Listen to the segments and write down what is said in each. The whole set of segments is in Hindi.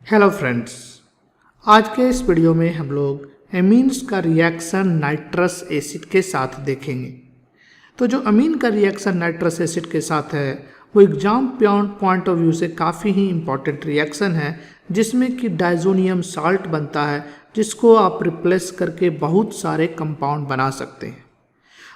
हेलो फ्रेंड्स, आज के इस वीडियो में हम लोग एमीन्स का रिएक्शन नाइट्रस एसिड के साथ देखेंगे। तो जो अमीन का रिएक्शन नाइट्रस एसिड के साथ है वो एग्जाम पॉइंट ऑफ व्यू से काफ़ी ही इम्पॉर्टेंट रिएक्शन है, जिसमें कि डाइजोनियम साल्ट बनता है, जिसको आप रिप्लेस करके बहुत सारे कंपाउंड बना सकते हैं।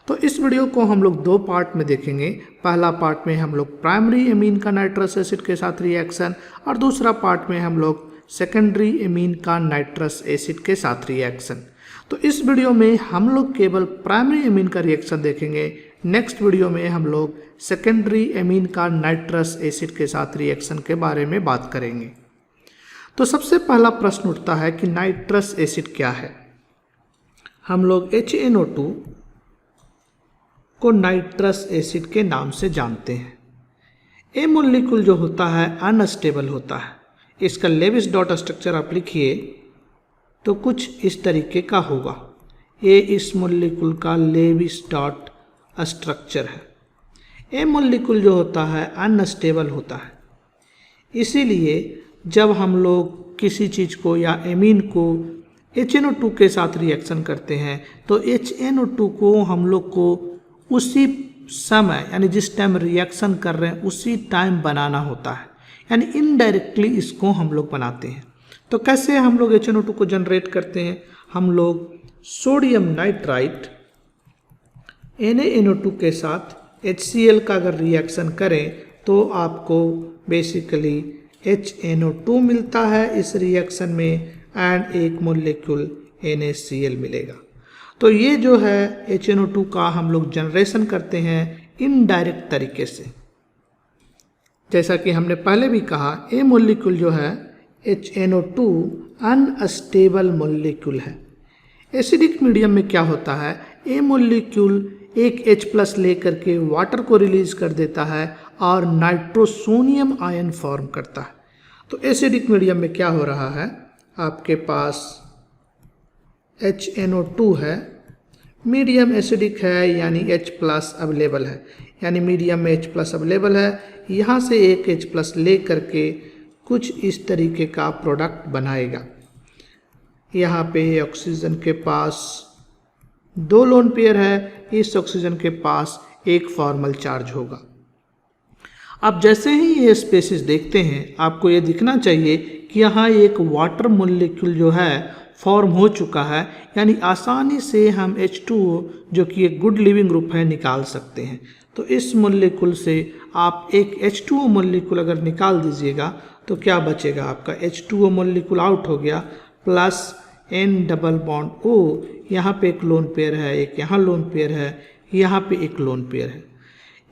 तो इस वीडियो को हम लोग दो पार्ट में देखेंगे। पहला पार्ट में हम लोग प्राइमरी एमीन का नाइट्रस एसिड के साथ रिएक्शन और दूसरा पार्ट में हम लोग सेकेंडरी एमीन का नाइट्रस एसिड के साथ रिएक्शन। तो इस वीडियो में हम लोग केवल प्राइमरी एमीन का रिएक्शन देखेंगे। नेक्स्ट वीडियो में हम लोग सेकेंडरी एमीन का नाइट्रस एसिड के साथ रिएक्शन के बारे में बात करेंगे। तो सबसे पहला प्रश्न उठता है कि नाइट्रस एसिड क्या है। हम लोग HNO2 को नाइट्रस एसिड के नाम से जानते हैं। ए मोलिक्यूल जो होता है अनस्टेबल होता है। इसका लेविस डॉट स्ट्रक्चर आप लिखिए तो कुछ इस तरीके का होगा। ये इस मोलिक्यूल का लेविस डॉट स्ट्रक्चर है। ए मोलिक्यूल जो होता है अनस्टेबल होता है, इसीलिए जब हम लोग किसी चीज़ को या एमीन को HNO2 के साथ रिएक्शन करते हैं तो HNO2 को हम लोग को उसी समय यानी जिस टाइम रिएक्शन कर रहे हैं उसी टाइम बनाना होता है, यानी इनडायरेक्टली इसको हम लोग बनाते हैं। तो कैसे हम लोग HNO2 को जनरेट करते हैं? हम लोग सोडियम नाइट्राइट NaNO2 के साथ HCl का अगर रिएक्शन करें तो आपको बेसिकली HNO2 मिलता है इस रिएक्शन में एंड एक मोलिक्यूल NaCl मिलेगा। तो ये जो है HNO2 का हम लोग जनरेशन करते हैं इनडायरेक्ट तरीके से। जैसा कि हमने पहले भी कहा, ए मोलिक्यूल जो है HNO2 अनस्टेबल मोलिक्यूल है। एसिडिक मीडियम में क्या होता है, ए मोलिक्यूल एक H+ लेकर के वाटर को रिलीज कर देता है और नाइट्रोसोनियम आयन फॉर्म करता है। तो एसिडिक मीडियम में क्या हो रहा है, आपके पास HNO2 है, मीडियम एसिडिक है यानी H+ अवेलेबल है, यानी मीडियम में H+ अवेलेबल है। यहाँ से एक H+ ले करके कुछ इस तरीके का प्रोडक्ट बनाएगा। यहाँ पे ऑक्सीजन के पास 2 लोन पेयर है, इस ऑक्सीजन के पास एक फॉर्मल चार्ज होगा। अब जैसे ही ये स्पेसिस देखते हैं आपको ये दिखना चाहिए कि यहाँ एक वाटर मोलिक्यूल जो है फॉर्म हो चुका है, यानी आसानी से हम H2O जो कि एक गुड लिविंग ग्रुप है निकाल सकते हैं। तो इस मोलिक्यूल से आप एक H2O मोलिक्यूल अगर निकाल दीजिएगा तो क्या बचेगा, आपका H2O मोलिक्यूल आउट हो गया, plus N double bond O, यहाँ पे एक लोन पेयर है, एक यहाँ लोन पेयर है, यहाँ पे एक लोन पेयर है।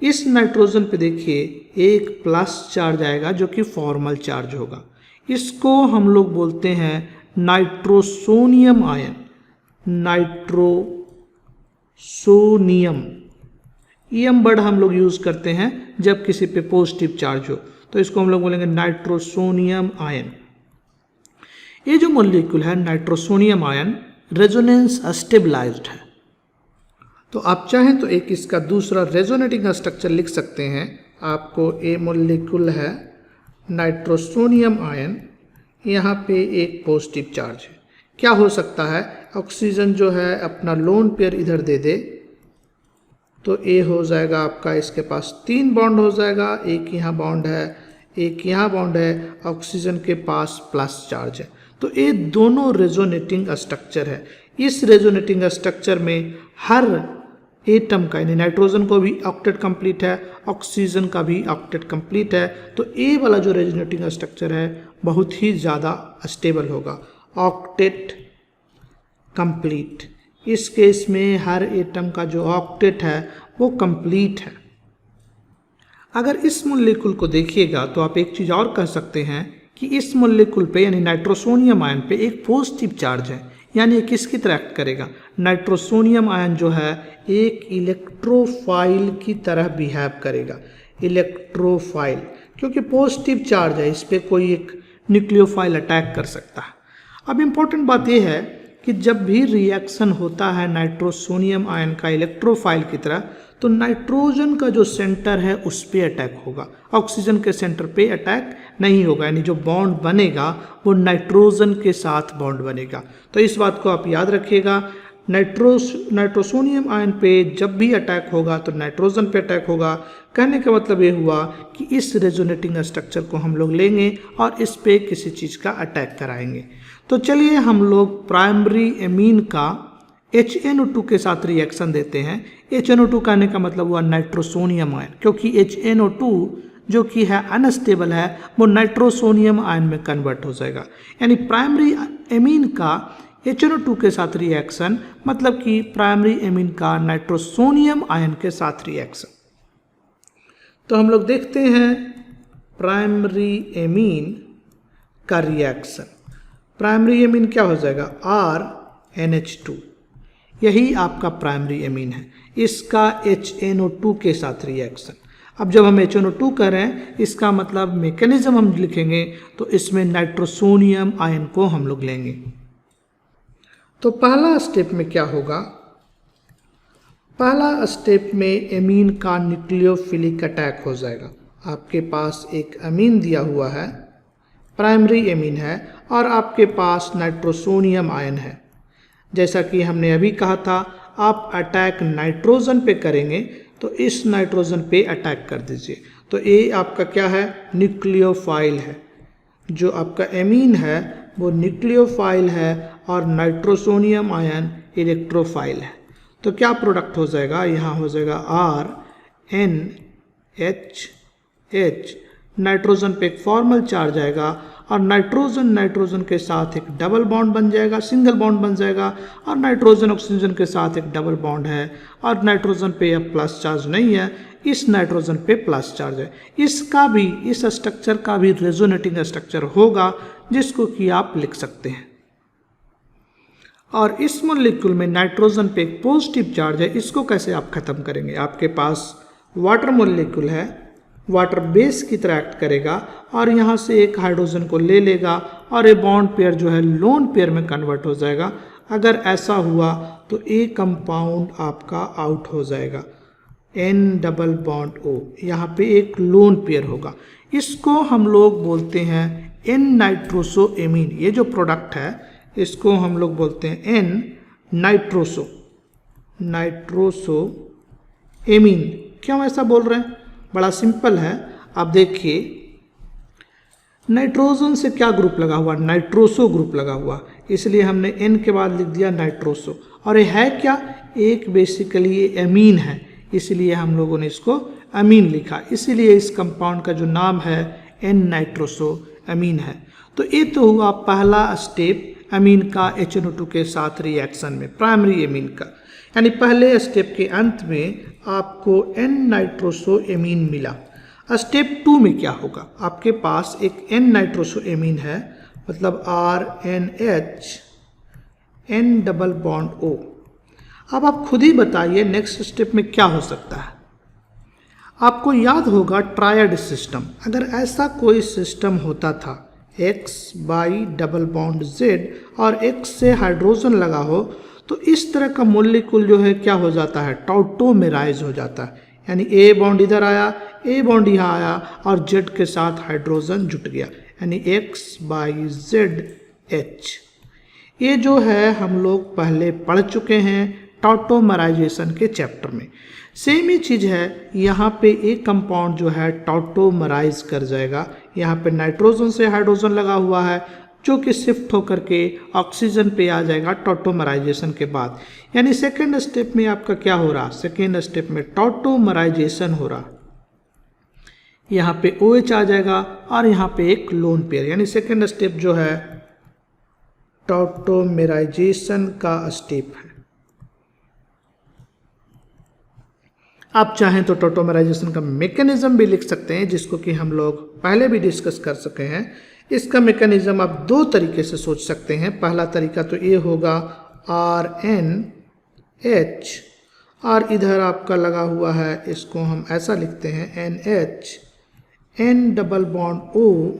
इस नाइट्रोजन पे देखिए एक प्लस चार्ज आएगा जो कि फॉर्मल चार्ज होगा। इसको हम लोग बोलते हैं nitrosonium ion. Nitrosonium EM word हम लोग यूज़ करते हैं जब किसी पे पॉजिटिव चार्ज हो, तो इसको हम लोग बोलेंगे नाइट्रोसोनियम आयन। ये जो मॉलिक्यूल है नाइट्रोसोनियम आयन रेजोनेंस स्टेबलाइज्ड है। तो आप चाहें तो एक इसका दूसरा रेजोनेटिंग स्ट्रक्चर लिख सकते हैं। आपको ए मॉलिक्यूल है नाइट्रोसोनियम आयन, यहाँ पे एक पॉजिटिव चार्ज है। क्या हो सकता है, ऑक्सीजन जो है अपना लोन पेयर इधर दे दे तो ए हो जाएगा आपका, इसके पास 3 बॉन्ड हो जाएगा, एक यहाँ बॉन्ड है, एक यहाँ बॉन्ड है, ऑक्सीजन के पास प्लस चार्ज है। तो ये दोनों रेजोनेटिंग स्ट्रक्चर है। इस रेजोनेटिंग स्ट्रक्चर में हर एटम का, यानी नाइट्रोजन को भी ऑक्टेट कंप्लीट है, ऑक्सीजन का भी ऑक्टेट कंप्लीट है। तो ए वाला जो रेजोनेटिंग स्ट्रक्चर है बहुत ही ज़्यादा स्टेबल होगा, ऑक्टेट कंप्लीट। इस केस में हर एटम का जो ऑक्टेट है वो कंप्लीट है। अगर इस मोलिक्यूल को देखिएगा तो आप एक चीज़ और कह सकते हैं कि इस मोलिक्यूल पे यानी नाइट्रोसोनियम आयन पे एक पॉजिटिव चार्ज है, यानी किसकी तरह एक्ट करेगा, नाइट्रोसोनियम आयन जो है एक इलेक्ट्रोफाइल की तरह बिहेव करेगा। इलेक्ट्रोफाइल क्योंकि पॉजिटिव चार्ज है, इस पर कोई एक न्यूक्लियोफाइल अटैक कर सकता है। अब इम्पोर्टेंट बात यह है कि जब भी रिएक्शन होता है नाइट्रोसोनियम आयन का इलेक्ट्रोफाइल की तरह, तो नाइट्रोजन का जो सेंटर है उस पे अटैक होगा, ऑक्सीजन के सेंटर पे अटैक नहीं होगा। यानी जो बॉन्ड बनेगा वो नाइट्रोजन के साथ बॉन्ड बनेगा। तो इस बात को आप याद रखिएगा, नाइट्रोसोनियम आयन पे जब भी अटैक होगा तो नाइट्रोजन पे अटैक होगा। कहने का मतलब ये हुआ कि इस रेजोनेटिंग स्ट्रक्चर को हम लोग लेंगे और इस पे किसी चीज़ का अटैक कराएंगे। तो चलिए हम लोग प्राइमरी एमीन का HNO2 के साथ रिएक्शन देते हैं। HNO2 कहने का मतलब हुआ नाइट्रोसोनियम आयन, क्योंकि HNO2 जो कि है अनस्टेबल है वो नाइट्रोसोनियम आयन में कन्वर्ट हो जाएगा। यानी प्राइमरी एमीन का HNO2 के साथ रिएक्शन मतलब कि प्राइमरी एमीन का नाइट्रोसोनियम आयन के साथ रिएक्शन। तो हम लोग देखते हैं प्राइमरी एमीन का रिएक्शन। प्राइमरी एमीन क्या हो जाएगा, RNH2, यही आपका प्राइमरी एमीन है। इसका HNO2 के साथ रिएक्शन। अब जब हम HNO2 करें इसका मतलब मैकेनिज्म हम लिखेंगे तो इसमें नाइट्रोसोनियम आयन को हम लोग लेंगे। तो पहला स्टेप में क्या होगा, पहला स्टेप में एमीन का न्यूक्लियोफिलिक अटैक हो जाएगा। आपके पास एक एमीन दिया हुआ है, प्राइमरी एमीन है, और आपके पास नाइट्रोसोनियम आयन है। जैसा कि हमने अभी कहा था, आप अटैक नाइट्रोजन पे करेंगे तो इस नाइट्रोजन पे अटैक कर दीजिए। तो ये आपका क्या है, न्यूक्लियोफाइल है। जो आपका एमीन है वो न्यूक्लियोफाइल है और नाइट्रोसोनियम आयन इलेक्ट्रोफाइल है। तो क्या प्रोडक्ट हो जाएगा, यहाँ हो जाएगा RNH, नाइट्रोजन पे एक फॉर्मल चार्ज आएगा और नाइट्रोजन के साथ एक डबल बॉन्ड बन जाएगा, सिंगल बॉन्ड बन जाएगा, और नाइट्रोजन ऑक्सीजन के साथ एक डबल बॉन्ड है और नाइट्रोजन पे अब प्लस चार्ज नहीं है, इस नाइट्रोजन पे प्लस चार्ज है। इसका भी, इस स्ट्रक्चर का भी रेजोनेटिंग स्ट्रक्चर होगा जिसको कि आप लिख सकते हैं। और इस मॉलिक्यूल में नाइट्रोजन पे एक पॉजिटिव चार्ज है, इसको कैसे आप खत्म करेंगे। आपके पास वाटर मॉलिक्यूल है, वाटर बेस की तरह एक्ट करेगा और यहाँ से एक हाइड्रोजन को ले लेगा और ये बॉन्ड पेयर जो है लोन पेयर में कन्वर्ट हो जाएगा। अगर ऐसा हुआ तो ए कंपाउंड आपका आउट हो जाएगा, N डबल बॉन्ड O, यहाँ पे एक लोन पेयर होगा। इसको हम लोग बोलते हैं N नाइट्रोसोएमीन। ये जो प्रोडक्ट है इसको हम लोग बोलते हैं N नाइट्रोसोएमीन। क्यों ऐसा बोल रहे हैं, बड़ा सिंपल है। आप देखिए नाइट्रोजन से क्या ग्रुप लगा हुआ, नाइट्रोसो ग्रुप लगा हुआ, इसलिए हमने N के बाद लिख दिया नाइट्रोसो। और ये है क्या, एक बेसिकली ये एमीन है, इसलिए हम लोगों ने इसको अमीन लिखा। इसीलिए इस कंपाउंड का जो नाम है N नाइट्रोसोएमीन है। तो ये तो हुआ पहला स्टेप अमीन का HNO2 के साथ रिएक्शन में, प्राइमरी एमीन का। यानी पहले स्टेप के अंत में आपको N नाइट्रोसोएमीन मिला। स्टेप 2 में क्या होगा, आपके पास एक N नाइट्रोसोएमीन है, मतलब RNH, N double bond O। अब आप खुद ही बताइए नेक्स्ट स्टेप में क्या हो सकता है। आपको याद होगा ट्रायड सिस्टम, अगर ऐसा कोई सिस्टम होता था X by double bond Z और X से हाइड्रोजन लगा हो, तो इस तरह का मॉलिक्यूल जो है क्या हो जाता है, टॉटोमेराइज हो जाता है। यानी A बॉन्ड इधर आया, A बॉन्ड यहाँ आया और Z के साथ हाइड्रोजन जुट गया, यानी X बाई Z H। ये जो है हम लोग पहले पढ़ चुके हैं टॉटोमराइजेशन के चैप्टर में। सेम ही चीज़ है, यहाँ पे एक कंपाउंड जो है टॉटोमराइज कर जाएगा। यहाँ पे नाइट्रोजन से हाइड्रोजन लगा हुआ है जो कि शिफ्ट होकर के ऑक्सीजन पे आ जाएगा टॉटोमराइजेशन के बाद। यानी सेकेंड स्टेप में आपका क्या हो रहा, सेकेंड स्टेप में टॉटोमराइजेशन हो रहा। यहाँ पे OH आ जाएगा और यहाँ पे एक लोन पेयर, यानी सेकेंड स्टेप जो है टॉटोमराइजेशन का स्टेप है। आप चाहें तो टॉटोमराइजेशन का मैकेनिज्म भी लिख सकते हैं, जिसको कि हम लोग पहले भी डिस्कस कर सके हैं। इसका मैकेनिज्म आप दो तरीके से सोच सकते हैं। पहला तरीका तो ये होगा RNH और इधर आपका लगा हुआ है, इसको हम ऐसा लिखते हैं NH, N double bond O,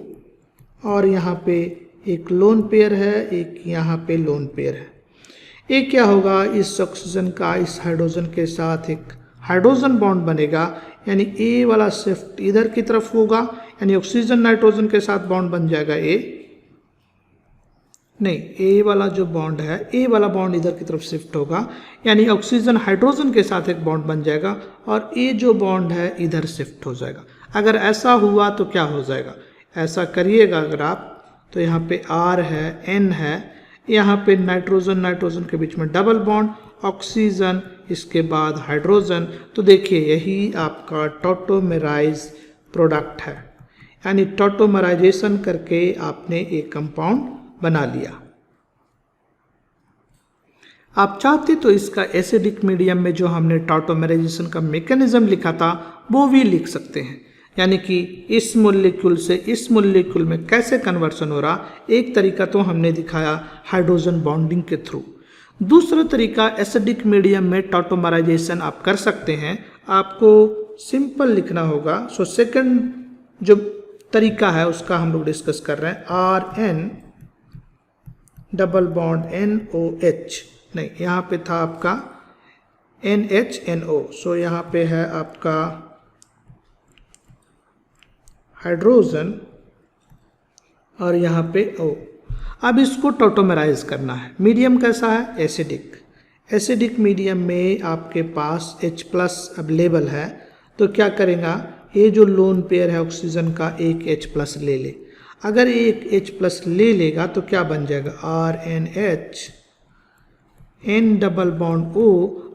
और यहाँ पे एक लोन पेयर है, एक यहाँ पे लोन पेयर है। एक क्या होगा, इस ऑक्सीजन का इस हाइड्रोजन के साथ एक हाइड्रोजन बॉन्ड बनेगा, यानी ए वाला शिफ्ट इधर की तरफ होगा, यानी ऑक्सीजन नाइट्रोजन के साथ बॉन्ड बन जाएगा ए, नहीं ए वाला जो बॉन्ड है, ए वाला बॉन्ड इधर की तरफ शिफ्ट होगा, यानी ऑक्सीजन हाइड्रोजन के साथ एक बॉन्ड बन जाएगा और ए जो बॉन्ड है इधर शिफ्ट हो जाएगा। अगर ऐसा हुआ तो क्या हो जाएगा, ऐसा करिएगा अगर आप, तो यहाँ पे R है, N है, यहाँ पे नाइट्रोजन नाइट्रोजन के बीच में डबल बॉन्ड, ऑक्सीजन, इसके बाद हाइड्रोजन, तो देखिए यही आपका टॉटोमेराइज प्रोडक्ट है, यानी टॉटोमराइजेशन करके आपने एक कंपाउंड बना लिया। आप चाहते तो इसका एसिडिक मीडियम में जो हमने टॉटोमराइजेशन का मैकेनिज्म लिखा था वो भी लिख सकते हैं, यानी कि इस मॉलिक्यूल से इस मॉलिक्यूल में कैसे कन्वर्सन हो रहा। एक तरीका तो हमने दिखाया हाइड्रोजन बॉन्डिंग के थ्रू, दूसरा तरीका एसिडिक मीडियम में टॉटोमराइजेशन आप कर सकते हैं, आपको सिंपल लिखना होगा। सो सेकंड जो तरीका है उसका हम लोग डिस्कस कर रहे हैं, RN डबल बॉन्ड NOH, नहीं यहाँ पे था आपका NHNO, सो यहाँ पे है आपका हाइड्रोजन और यहाँ पे O। अब इसको टॉटोमराइज करना है। मीडियम कैसा है, एसिडिक। एसिडिक मीडियम में आपके पास H+ अवेलेबल है, तो क्या करेगा, ये जो लोन पेयर है ऑक्सीजन का एक H+ ले ले। अगर एक H+ ले लेगा तो क्या बन जाएगा, RNH, N double bond O,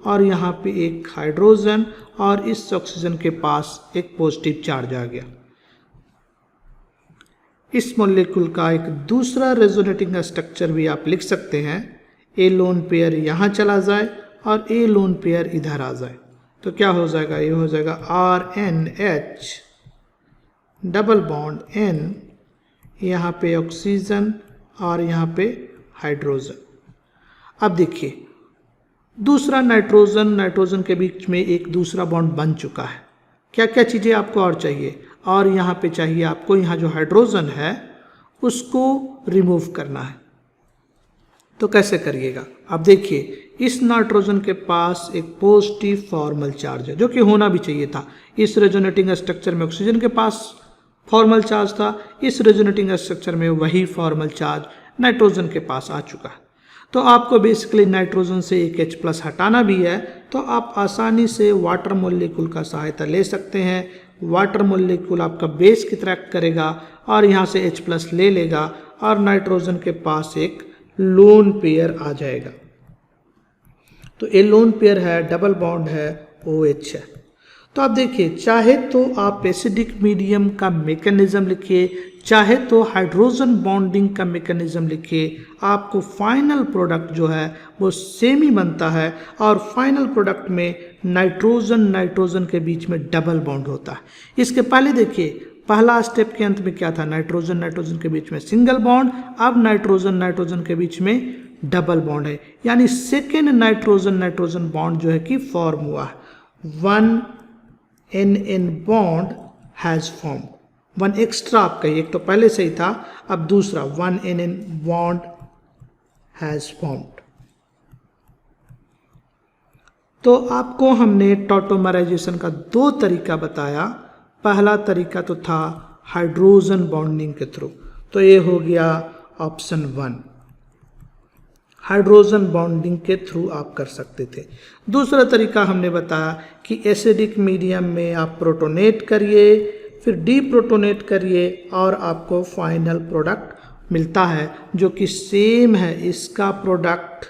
और यहाँ पे एक हाइड्रोजन और इस ऑक्सीजन के पास एक पॉजिटिव चार्ज आ गया। इस मॉलिक्यूल का एक दूसरा रेजोनेटिंग स्ट्रक्चर भी आप लिख सकते हैं, ए लोन पेयर यहाँ चला जाए और ए लोन पेयर इधर आ जाए, तो क्या हो जाएगा, ये हो जाएगा RNH डबल बॉन्ड N, यहाँ पे ऑक्सीजन और यहाँ पे हाइड्रोजन। अब देखिए दूसरा नाइट्रोजन नाइट्रोजन के बीच में एक दूसरा बॉन्ड बन चुका है। क्या क्या चीज़ें आपको और चाहिए, और यहाँ पे चाहिए आपको, यहाँ जो हाइड्रोजन है उसको रिमूव करना है, तो कैसे करिएगा। अब देखिए इस नाइट्रोजन के पास एक पॉजिटिव फॉर्मल चार्ज है, जो कि होना भी चाहिए था। इस रेजोनेटिंग स्ट्रक्चर में ऑक्सीजन के पास फॉर्मल चार्ज था, इस रेजोनेटिंग स्ट्रक्चर में वही फॉर्मल चार्ज नाइट्रोजन के पास आ चुका है। तो आपको बेसिकली नाइट्रोजन से एक H+ हटाना भी है, तो आप आसानी से वाटर मॉलिक्यूल का सहायता ले सकते हैं। वाटर मॉलिक्यूल आपका बेस की तरह करेगा और यहाँ से H+ ले लेगा और नाइट्रोजन के पास एक लोन पेयर आ जाएगा। तो ये लोन पेयर है, डबल बॉन्ड है, OH है। तो आप देखिए, चाहे तो आप एसिडिक मीडियम का मैकेनिज्म लिखिए, चाहे तो हाइड्रोजन बॉन्डिंग का मैकेनिज्म लिखिए, आपको फाइनल प्रोडक्ट जो है वो सेम ही बनता है। और फाइनल प्रोडक्ट में नाइट्रोजन नाइट्रोजन के बीच में डबल बॉन्ड होता है। इसके पहले देखिए, पहला स्टेप के अंत में क्या था, नाइट्रोजन नाइट्रोजन के बीच में सिंगल बॉन्ड, अब नाइट्रोजन नाइट्रोजन के बीच में डबल बॉन्ड है, यानी सेकेंड नाइट्रोजन नाइट्रोजन बॉन्ड जो है कि फॉर्म हुआ है। 1 NN bond has form, 1 extra आपका, एक तो पहले से ही था, अब दूसरा 1 NN बॉन्ड हैज फॉर्म्ड। तो आपको हमने टॉटोमराइजेशन का 2 तरीका बताया। पहला तरीका तो था हाइड्रोजन बॉन्डिंग के थ्रू, तो ये हो गया ऑप्शन 1, हाइड्रोजन बॉन्डिंग के थ्रू आप कर सकते थे। दूसरा तरीका हमने बताया कि एसिडिक मीडियम में आप प्रोटोनेट करिए, फिर डीप्रोटोनेट करिए और आपको फाइनल प्रोडक्ट मिलता है, जो कि सेम है इसका प्रोडक्ट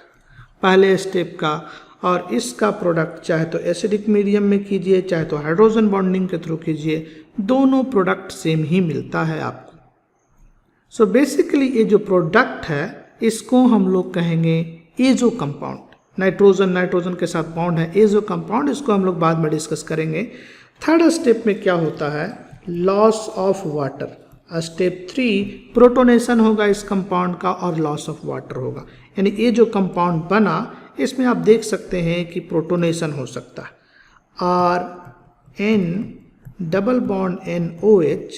पहले स्टेप का और इसका प्रोडक्ट, चाहे तो एसिडिक मीडियम में कीजिए चाहे तो हाइड्रोजन बॉन्डिंग के थ्रू कीजिए, दोनों प्रोडक्ट सेम ही मिलता है आपको। सो बेसिकली ये जो प्रोडक्ट है इसको हम लोग कहेंगे एजो कंपाउंड। नाइट्रोजन नाइट्रोजन के साथ बॉन्ड है एजो कंपाउंड, इसको हम लोग बाद में डिस्कस करेंगे। थर्ड स्टेप में क्या होता है, loss of water. Step 3 protonation होगा इस कंपाउंड का और लॉस ऑफ वाटर होगा, यानी ये जो कंपाउंड बना इसमें आप देख सकते हैं कि प्रोटोनेशन हो सकता है। RN डबल बॉन्ड NOH,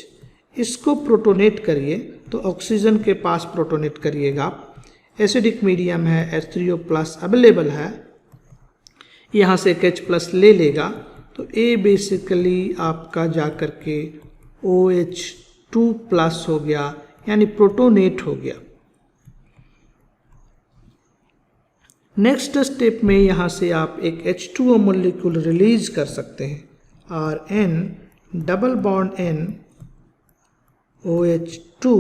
इसको प्रोटोनेट करिए तो ऑक्सीजन के पास प्रोटोनेट करिएगा। एसिडिक मीडियम है, H3O+ अवेलेबल है, यहाँ से एक H+ ले लेगा तो A बेसिकली आपका जा कर के OH2 प्लस हो गया, यानी प्रोटोनेट हो गया। नेक्स्ट स्टेप में यहाँ से आप एक H2O मोलिक्यूल रिलीज कर सकते हैं, Rn double bond N OH2,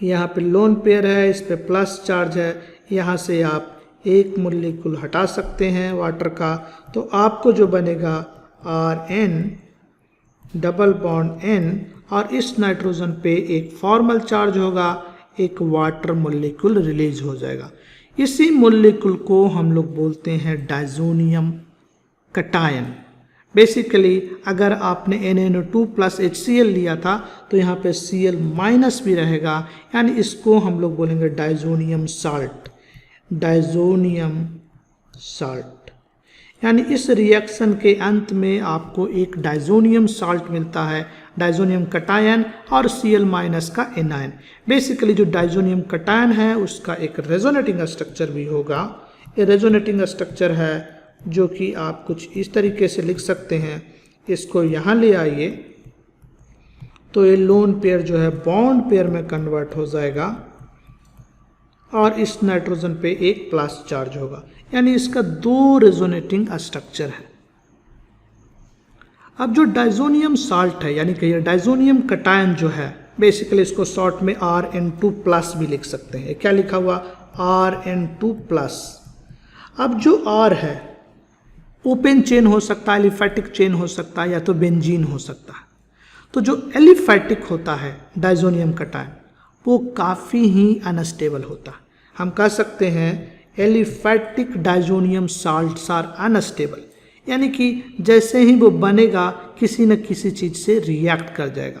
यहाँ पे लोन पेयर है, इस पे प्लस चार्ज है, यहाँ से आप एक मोलिक्यूल हटा सकते हैं वाटर का, तो आपको जो बनेगा Rn डबल बॉन्ड N, और इस नाइट्रोजन पे एक फॉर्मल चार्ज होगा, एक वाटर मोलिक्यूल रिलीज हो जाएगा। इसी मोलिक्यूल को हम लोग बोलते हैं डायजोनियम कटायन। बेसिकली अगर आपने NaNO2 प्लस HCl लिया था तो यहाँ पे Cl माइनस भी रहेगा, यानी इसको हम लोग बोलेंगे डायजोनियम साल्ट। डायजोनियम साल्ट, यानी इस रिएक्शन के अंत में आपको एक डायजोनियम साल्ट मिलता है, डायजोनियम कटायन और Cl माइनस का एनायन। बेसिकली जो डायजोनियम कटायन है उसका एक रेजोनेटिंग स्ट्रक्चर भी होगा। ये रेजोनेटिंग स्ट्रक्चर है जो कि आप कुछ इस तरीके से लिख सकते हैं। इसको यहाँ ले आइए तो ये लोन पेयर जो है बॉन्ड पेयर में कन्वर्ट हो जाएगा और इस नाइट्रोजन पे एक प्लस चार्ज होगा, यानी इसका दो रेजोनेटिंग स्ट्रक्चर है। अब जो डायजोनियम साल्ट है, यानी कि डायजोनियम कटायन जो है, बेसिकली इसको शॉर्ट में Rn2 प्लस भी लिख सकते हैं। क्या लिखा हुआ? Rn2 plus. अब जो R है ओपन चेन हो सकता है, एलिफैटिक चेन हो सकता है, या तो बेंजीन हो सकता है। तो जो एलिफैटिक होता है डायजोनियम कटायन वो काफ़ी ही अनस्टेबल होता है। हम कह सकते हैं aliphatic diazonium salts are unstable, यानी कि जैसे ही वो बनेगा किसी न किसी चीज़ से रिएक्ट कर जाएगा।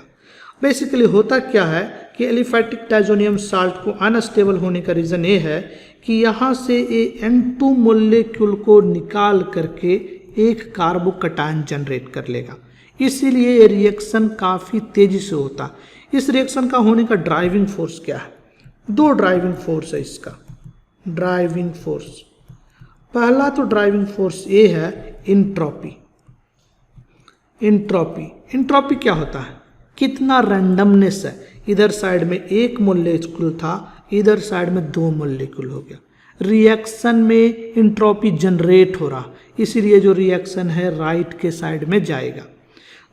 बेसिकली होता क्या है कि एलिफैटिक डायजोनियम साल्ट को अनस्टेबल होने का रीज़न ये है कि यहाँ से N2 मोलिक्यूल को निकाल करके एक कार्बोकटायन जनरेट कर लेगा, इसीलिए ये रिएक्शन काफ़ी तेज़ी से होता है। इस रिएक्शन का होने का ड्राइविंग फोर्स क्या है? दो ड्राइविंग फोर्स है इसका। ड्राइविंग फोर्स, पहला तो ड्राइविंग फोर्स ये है इंट्रोपी। इंट्रोपी क्या होता है? कितना रैंडमनेस है। इधर साइड में एक मोलिक्यूल था, इधर साइड में दो मोलिक्यूल हो गया। रिएक्शन में इंट्रोपी जनरेट हो रहा, इसीलिए जो रिएक्शन है राइट के साइड में जाएगा।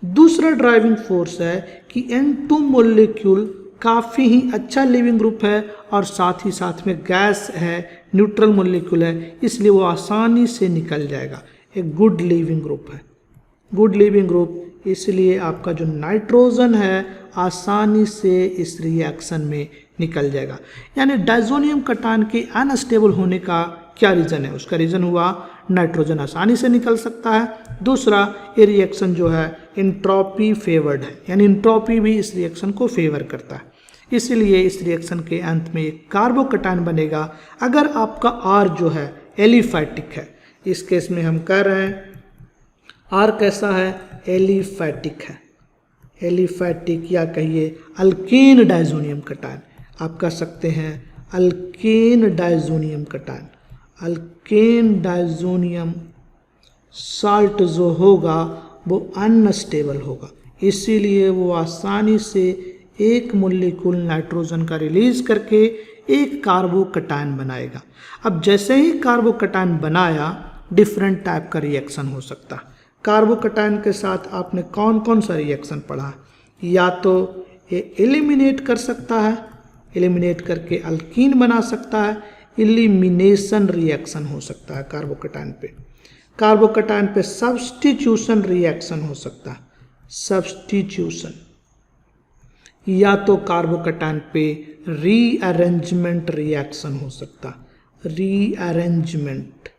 दूसरा ड्राइविंग फोर्स है कि N2 मोलिक्यूल काफ़ी ही अच्छा लिविंग ग्रुप है और साथ ही साथ में गैस है, न्यूट्रल मोलिक्यूल है, इसलिए वो आसानी से निकल जाएगा। एक गुड लिविंग ग्रुप है, गुड लिविंग ग्रुप, इसलिए आपका जो नाइट्रोजन है आसानी से इस रिएक्शन में निकल जाएगा। यानी डायजोनियम कटायन के अनस्टेबल होने का क्या रीज़न है? उसका रीज़न हुआ नाइट्रोजन आसानी से निकल सकता है। दूसरा, ये रिएक्शन जो है इंट्रोपी फेवर्ड है, यानी इंट्रोपी भी इस रिएक्शन को फेवर करता है, इसलिए इस रिएक्शन के अंत में एक कार्बोकटायन बनेगा। अगर आपका R जो है एलिफैटिक है, इस केस में हम कह रहे हैं R कैसा है? एलिफैटिक है। एलिफैटिक या कहिए अल्केन डायजोनियम कटायन, आप कह सकते हैं alkane diazonium cation. Alkane diazonium salt जो होगा वो अनस्टेबल होगा, इसीलिए वो आसानी से एक मोलिक्यूल नाइट्रोजन का रिलीज करके एक कार्बोकटायन बनाएगा। अब जैसे ही कार्बोकटायन बनाया, डिफरेंट टाइप का रिएक्शन हो सकता है। कार्बोकटायन के साथ आपने कौन कौन सा रिएक्शन पढ़ा? या तो ये एलिमिनेट कर सकता है, एलिमिनेट करके अल्कीन बना सकता है, एलिमिनेशन रिएक्शन हो सकता है कार्बोकटायन पे। कार्बोकटायन पे सब्स्टिट्यूशन रिएक्शन हो सकता है, सब्स्टिट्यूशन, या तो कार्बोकटायन पे रीअरेंजमेंट रिएक्शन हो सकता है, रीअरेंजमेंट।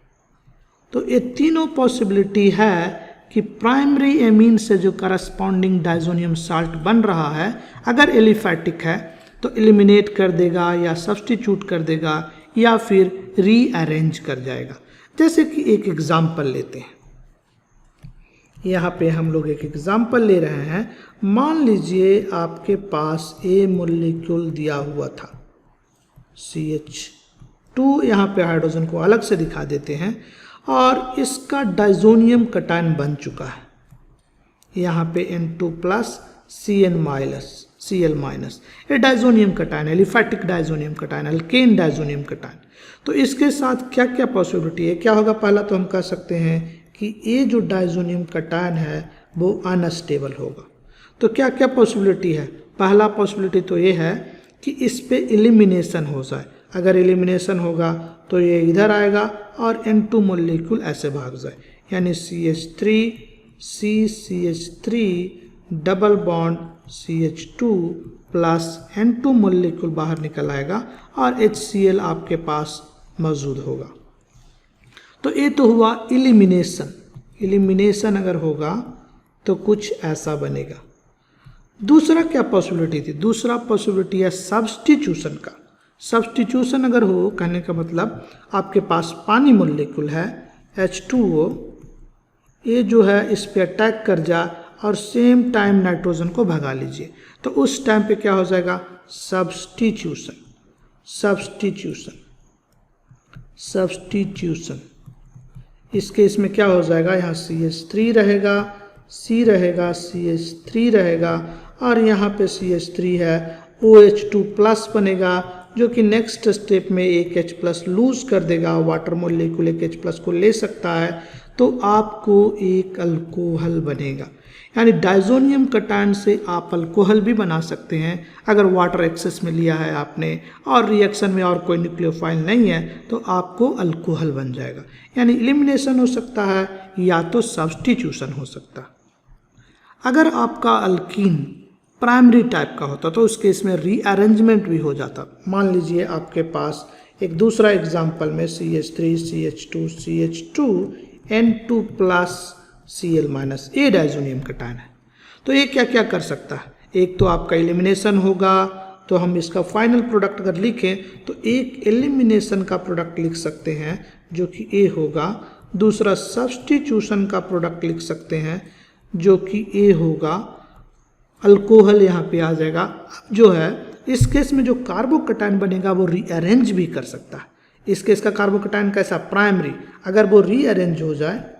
तो ये तीनों पॉसिबिलिटी है कि प्राइमरी एमीन से जो करस्पॉन्डिंग डायजोनियम साल्ट बन रहा है, अगर एलिफैटिक है तो एलिमिनेट कर देगा या सब्स्टिट्यूट कर देगा या फिर रीअरेंज कर जाएगा। जैसे कि एक एग्जाम्पल लेते हैं, यहाँ पे हम लोग एक एग्जाम्पल ले रहे हैं। मान लीजिए आपके पास ए मोलिक्यूल दिया हुआ था CH2, यहाँ पे हाइड्रोजन को अलग से दिखा देते हैं। और इसका डाइजोनियम कटायन बन चुका है। यहाँ पे N2 प्लस Cl माइनस, ये diazonium cation, aliphatic diazonium cation, alkane diazonium cation. तो इसके साथ क्या क्या पॉसिबिलिटी है, क्या होगा? पहला तो हम कह सकते हैं कि ये जो डाइजोनियम कटायन है वो अनस्टेबल होगा। तो क्या क्या पॉसिबिलिटी है? पहला पॉसिबिलिटी तो ये है कि इस पे एलिमिनेशन हो जाए। अगर एलिमिनेशन होगा तो ये इधर आएगा और N2 मोलिक्यूल ऐसे भाग जाए, यानी CH3 double bond CH2 plus N2 molecule बाहर निकल आएगा और HCl आपके पास मौजूद होगा। तो ये तो हुआ एलिमिनेशन। एलिमिनेशन अगर होगा तो कुछ ऐसा बनेगा। दूसरा क्या पॉसिबिलिटी थी? दूसरा पॉसिबिलिटी है सब्स्टिट्यूशन का। सब्स्टिट्यूशन अगर हो, कहने का मतलब आपके पास पानी मोलिक्यूल है H2O, ये जो है इस पे अटैक कर जाए और सेम टाइम नाइट्रोजन को भगा लीजिए, तो उस टाइम पे क्या हो जाएगा? सब्स्टिट्यूशन। इस केस में क्या हो जाएगा? यहाँ CH3 रहेगा, C रहेगा, CH3 रहेगा और यहाँ पे CH3 है, OH2 प्लस बनेगा जो कि नेक्स्ट स्टेप में एक H प्लस लूज कर देगा, वाटर मोलिक्यूल एक H प्लस को ले सकता है, तो आपको एक अल्कोहल बनेगा। यानी डाइजोनियम कटायन से आप अल्कोहल भी बना सकते हैं अगर वाटर एक्सेस में लिया है आपने और रिएक्शन में और कोई न्यूक्लियोफाइल नहीं है तो आपको अल्कोहल बन जाएगा। यानी एलिमिनेशन हो सकता है या तो सब्स्टिट्यूशन हो सकता है। अगर आपका अल्कीन प्राइमरी टाइप का होता तो उस केस में रीअरेंजमेंट भी हो जाता। मान लीजिए आपके पास एक दूसरा एग्जाम्पल में CH3 CH2 N2 plus Cl minus, a diazonium cation है। तो ये क्या क्या कर सकता है? एक तो आपका एलिमिनेशन होगा, तो हम इसका फाइनल प्रोडक्ट अगर लिखें तो एक एलिमिनेशन का प्रोडक्ट लिख सकते हैं जो कि ए होगा। दूसरा सब्स्टिट्यूशन का प्रोडक्ट लिख सकते हैं जो कि ए होगा, अल्कोहल यहाँ पे आ जाएगा। अब जो है इस केस में जो कार्बोकटायन बनेगा वो रीअरेंज भी कर सकता है। इस केस का कार्बोकटायन कैसा? प्राइमरी। अगर वो रीअरेंज हो जाए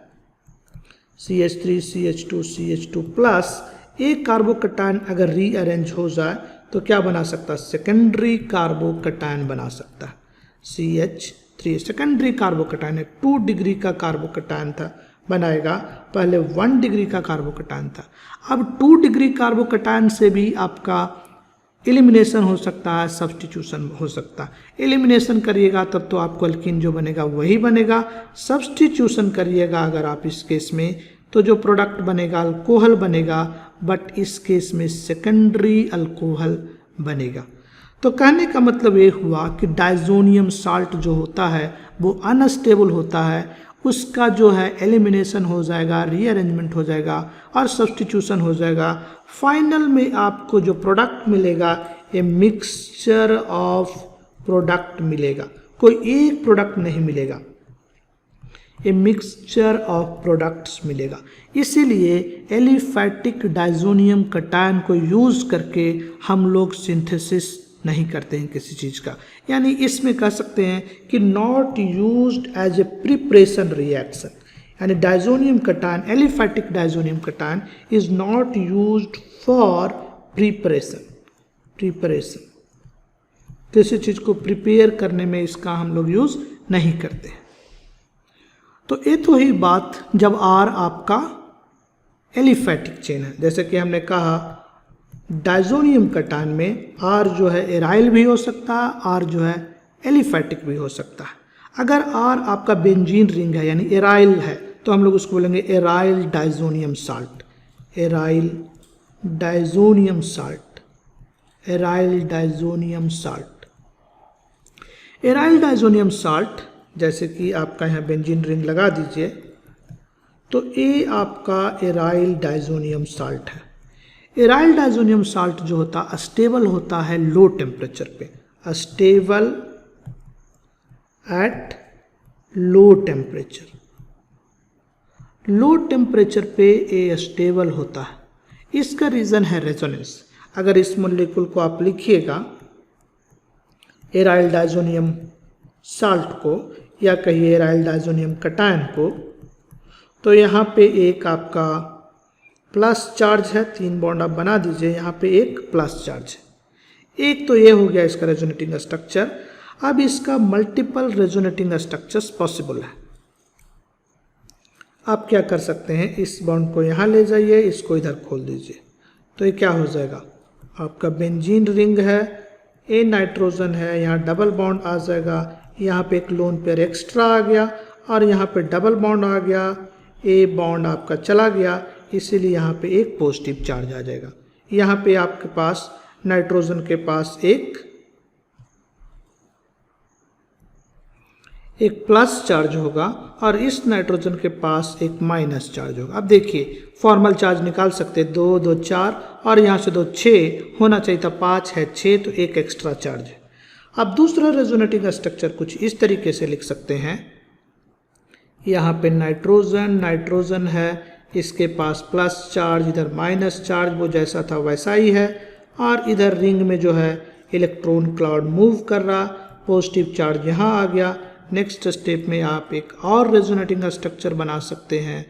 CH3 CH2 प्लस, एक कार्बोकटायन अगर रीअरेंज हो जाए तो क्या बना सकता है? सेकेंडरी कार्बोकटायन बना सकता है। CH3 सेकेंडरी कार्बोकटायन है, 2 डिग्री का कार्बोकटायन था, बनाएगा। पहले 1 डिग्री का कार्बोकटायन था। अब 2 डिग्री कार्बोकटायन से भी आपका एलिमिनेशन हो सकता है, सब्स्टिट्यूशन हो सकता है। एलिमिनेशन करिएगा तब तो आपको अल्कीन जो बनेगा वही बनेगा। सब्स्टिट्यूशन करिएगा अगर आप इस केस में तो जो प्रोडक्ट बनेगा अल्कोहल बनेगा, बट इस केस में सेकेंडरी अल्कोहल बनेगा। तो कहने का मतलब ये हुआ कि डाइजोनियम साल्ट जो होता है वो अनस्टेबल होता है, उसका जो है एलिमिनेशन हो जाएगा, रीअरेंजमेंट हो जाएगा और सब्स्टिट्यूशन हो जाएगा। फाइनल में आपको जो प्रोडक्ट मिलेगा ये मिक्सचर ऑफ प्रोडक्ट मिलेगा, कोई एक प्रोडक्ट नहीं मिलेगा, ये मिक्सचर ऑफ प्रोडक्ट्स मिलेगा। इसीलिए एलिफैटिक डाइजोनियम कटायन को यूज़ करके हम लोग सिंथेसिस नहीं करते हैं किसी चीज़ का। यानी इसमें कह सकते हैं कि not used as a preparation reaction, यानी diazonium cation, aliphatic diazonium cation is not used for preparation. किसी चीज़ को प्रिपेयर करने में इसका हम लोग यूज़ नहीं करते। तो ये तो ही बात जब R आपका एलिफैटिक चेन है। जैसे कि हमने कहा डाइजोनियम कटायन में R जो है एराइल भी हो सकता है, R जो है एलिफैटिक भी हो सकता है। अगर R आपका बेंजीन रिंग है यानी एराइल है तो हम लोग उसको बोलेंगे aryl diazonium salt. Aryl diazonium salt, aryl diazonium salt. Aryl diazonium salt जैसे कि आपका यहाँ बेंजीन रिंग लगा दीजिए तो ये आपका एराइल डाइजोनियम साल्ट है। एराइल डाइजोनियम साल्ट जो होता अस्टेबल होता है लो टेम्परेचर पे, astable at low temperature. Low temperature पे ये स्टेबल होता है। इसका रीज़न है रेजोनेंस। अगर इस मॉलिक्यूल को आप लिखिएगा एराइल डाइजोनियम साल्ट को, या कहिए एराइल डायजोनियम कटायन को, तो यहाँ पे एक आपका प्लस चार्ज है, 3 बॉन्ड आप बना दीजिए, यहाँ पे एक प्लस चार्ज है। एक तो ये हो गया इसका रेजोनेटिंग स्ट्रक्चर। अब इसका मल्टीपल रेजोनेटिंग स्ट्रक्चर्स पॉसिबल है। आप क्या कर सकते हैं, इस बॉन्ड को यहाँ ले जाइए, इसको इधर खोल दीजिए, तो ये क्या हो जाएगा, आपका बेंजीन रिंग है, ए नाइट्रोजन है, यहाँ डबल बॉन्ड आ जाएगा, यहाँ पे एक लोन पेयर एक्स्ट्रा आ गया और यहाँ पे डबल बॉन्ड आ गया, ए बॉन्ड आपका चला गया, इसीलिए यहाँ पे एक पॉजिटिव चार्ज आ जाएगा। यहाँ पे आपके पास नाइट्रोजन के पास एक प्लस चार्ज होगा और इस नाइट्रोजन के पास एक माइनस चार्ज होगा। अब देखिए फॉर्मल चार्ज निकाल सकते हैं, 2 2 4 और यहाँ से 2 6 होना चाहिए था, 5 है 6, तो एक एक्स्ट्रा चार्ज है। अब दूसरा रेजोनेटिंग स्ट्रक्चर कुछ इस तरीके से लिख सकते हैं, यहाँ पे नाइट्रोजन है, इसके पास प्लस चार्ज, इधर माइनस चार्ज, वो जैसा था वैसा ही है, और इधर रिंग में जो है इलेक्ट्रॉन क्लाउड मूव कर रहा, पॉजिटिव चार्ज यहाँ आ गया। नेक्स्ट स्टेप में आप एक और रेजोनेटिंग स्ट्रक्चर बना सकते हैं,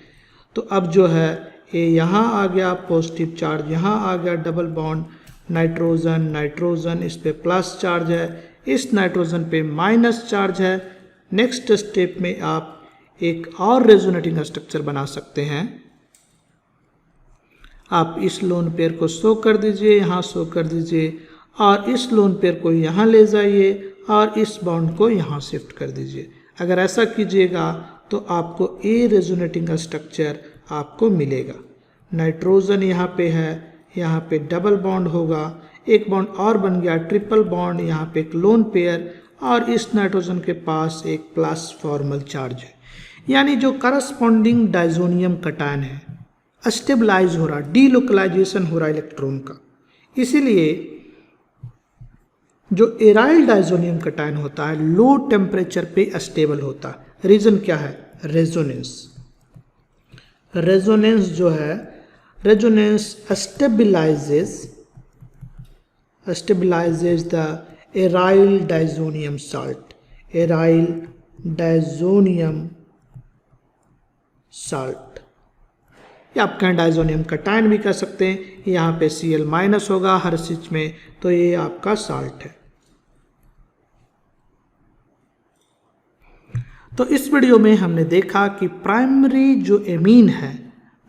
तो अब जो है ये यहाँ आ गया, पॉजिटिव चार्ज यहाँ आ गया, डबल बॉन्ड नाइट्रोजन, इस पे प्लस चार्ज है, इस नाइट्रोजन पे माइनस चार्ज है। नेक्स्ट स्टेप में आप एक और रेजोनेटिंग स्ट्रक्चर बना सकते हैं। आप इस लोन पेयर को शो कर दीजिए, यहाँ शो कर दीजिए, और इस लोन पेयर को यहाँ ले जाइए और इस बॉन्ड को यहाँ शिफ्ट कर दीजिए। अगर ऐसा कीजिएगा तो आपको ए रेजोनेटिंग स्ट्रक्चर आपको मिलेगा। नाइट्रोजन यहाँ पे है, यहाँ पे डबल बॉन्ड होगा, एक बॉन्ड और बन गया, ट्रिपल बॉन्ड, यहाँ पे एक लोन पेयर, और इस नाइट्रोजन के पास एक प्लस फॉर्मल चार्ज है। यानी जो करस्पॉन्डिंग डायजोनियम कटायन है, स्टेबलाइज हो रहा, डीलोकलाइजेशन हो रहा इलेक्ट्रॉन का। इसीलिए जो एराइल डायजोनियम कटायन होता है लो टेम्परेचर पे स्टेबल होता है। रीजन क्या है, रेजोनेंस। रेजोनेंस जो है, resonance stabilises the aryl diazonium salt, aryl diazonium salt, या आप कहें डायजोनियम कटायन भी कह सकते हैं। यहाँ पे Cl माइनस होगा हर चीज में, तो ये आपका साल्ट है। तो इस वीडियो में हमने देखा कि प्राइमरी जो एमीन है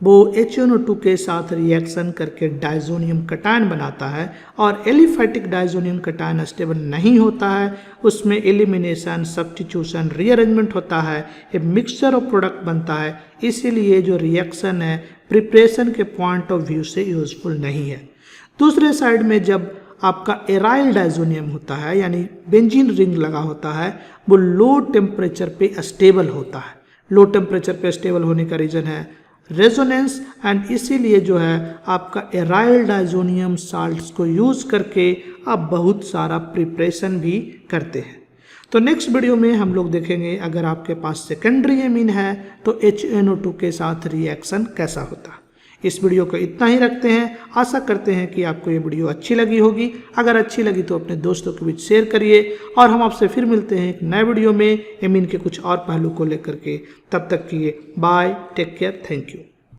वो HNO2 के साथ रिएक्शन करके डायजोनियम कटायन बनाता है, और एलिफैटिक डायजोनियम कटायन स्टेबल नहीं होता है, उसमें एलिमिनेशन, सब्स्टिट्यूशन, रीअरेंजमेंट होता है, एक मिक्सचर ऑफ प्रोडक्ट बनता है। इसीलिए जो रिएक्शन है प्रिपरेशन के पॉइंट ऑफ व्यू से यूजफुल नहीं है। दूसरे साइड में जब आपका एराइल डायजोनियम होता है, यानी बेंजीन रिंग लगा होता है, वो लो टेम्परेचर पे स्टेबल होता है। लो टेम्परेचर पे स्टेबल होने का रीज़न है रेजोनेंस, एंड इसीलिए जो है आपका एराइल डायजोनियम साल्ट्स को यूज़ करके आप बहुत सारा प्रिपरेशन भी करते हैं। तो नेक्स्ट वीडियो में हम लोग देखेंगे अगर आपके पास सेकेंडरी एमीन है तो HNO2 के साथ रिएक्शन कैसा होता है। इस वीडियो को इतना ही रखते हैं। आशा करते हैं कि आपको ये वीडियो अच्छी लगी होगी। अगर अच्छी लगी तो अपने दोस्तों के बीच शेयर करिए, और हम आपसे फिर मिलते हैं एक नए वीडियो में एमीन के कुछ और पहलू को लेकर के। तब तक के लिए bye, take care, thank you.